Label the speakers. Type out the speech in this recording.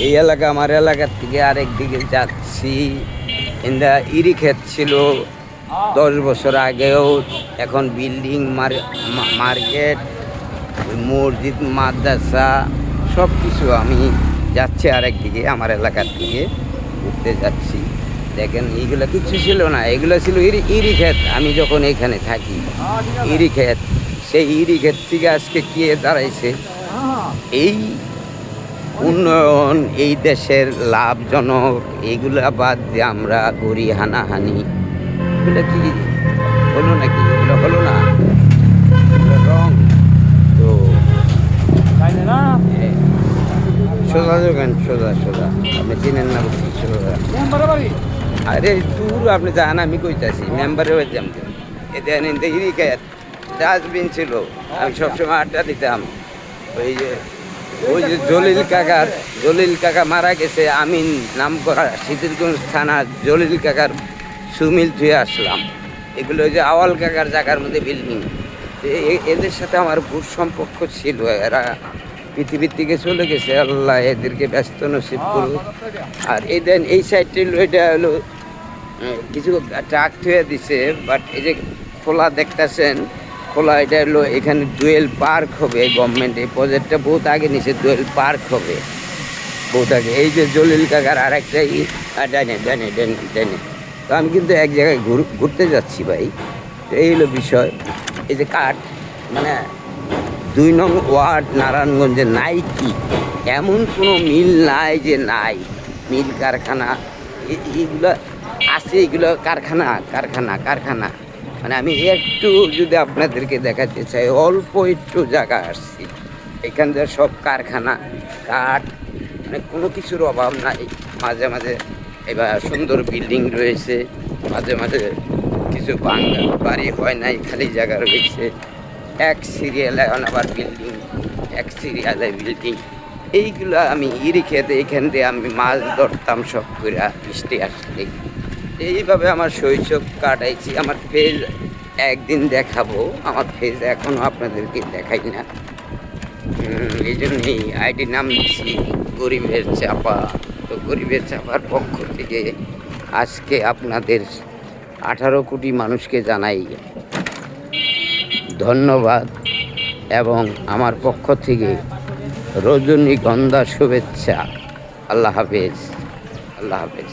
Speaker 1: এই এলাকা আমার এলাকার থেকে আরেক দিকে যাচ্ছি। ইন্দা ইরি ক্ষেত ছিল 10 বছর আগেও, এখন বিল্ডিং, মার্কেট, মসজিদ, মাদ্রাসা সব কিছু। আমি যাচ্ছি আরেক দিকে, আমার এলাকার দিকে ঘুরতে যাচ্ছি। দেখেন এইগুলো কিচ্ছু ছিল না, এগুলো ছিল ইরি ক্ষেত। আমি যখন এখানে থাকি ইরি ক্ষেত, সেই ইরি ক্ষেত থেকে আজকে কি দাঁড়াইছে এই উন্নয়ন, এই দেশের লাভজনক। এইগুলা বাদ দিয়ে আমরা করি হানাহানি। এগুলো কি হলো নাকি? এগুলো হলো না, এগুলো রং। তো সোজা যোগান, সোজা সোজা। আপনি চিনেন না বলছি, সোজা। আরে দূর আপনি জান, আমি কইতাছি মেম্বারের বাড়িতাম। এদের ইরিকের ডাস্টবিন ছিল, আমি সবসময় আড্ডা দিতাম। ওই যে জলিল কাকা মারা গেছে, আমি নাম করা সিদ্ধিরগঞ্জ থানার জলিল কাকার সুমিল ধুয়ে আসলাম। এগুলো যে আওয়াল কাকার জায়গার মধ্যে বিল্ডিং। এদের সাথে আমার ভূত সম্পর্ক ছিল, এরা পৃথিবীর থেকে চলে গেছে, আল্লাহ এদেরকে ব্যস্ত নসিব করুক। আর এই সাইডটা হলো, এটা হলো কিছু ট্রাক থুয়ে দিছে, বাট এই যে খোলা দেখতেছেন, খোলা এটা হলো, এখানে ডুয়েল পার্ক হবে। গভর্নমেন্ট এই প্রজেক্টটা বহুত আগে নিছে, ডুয়েল পার্ক হবে বহুত আগে। এই যে জলিল কাকার আর একটা ডাইনে ডাইনে ডাইনে ডাইনে। তো আমি কিন্তু এক জায়গায় ঘুরতে যাচ্ছি ভাই। তো এই হলো বিষয়। এই যে কাঠ, মানে 2 নং ওয়ার্ড নারায়ণগঞ্জে নাই কি এমন কোনো মিল নাই যে নাই। মিল কারখানা এইগুলো আছে, এগুলো কারখানা কারখানা কারখানা। মানে আমি একটু যদি আপনাদেরকে দেখাতে চাই, অল্প একটু জায়গা আসছি, এখান থেকে সব কারখানা, কাঠ, মানে কোনো কিছুর অভাব নাই। মাঝে মাঝে এবার সুন্দর বিল্ডিং রয়েছে, মাঝে মাঝে কিছু ভাঙা বাড়ি হয় নাই, খালি জায়গা রয়েছে। এক সিরিয়ালে এখন আবার বিল্ডিং, এক সিরিয়ালে বিল্ডিং। এইগুলো আমি ইরি খেতে, এখান দিয়ে আমি মাছ ধরতাম সব করে বৃষ্টি আসলে। এইভাবে আমার শৈশব কাটাইছি। আমার ফেজ একদিন দেখাবো, আমার ফেজ এখনও আপনাদেরকে দেখাই না। এই জন্যই আইডি নাম দিচ্ছি গরিবের চাপা। তো গরিবের চাপার পক্ষ থেকে আজকে আপনাদের 18 কোটি মানুষকে জানাই ধন্যবাদ, এবং আমার পক্ষ থেকে রজনীগন্ধা শুভেচ্ছা। আল্লাহ হাফেজ, আল্লাহ হাফেজ।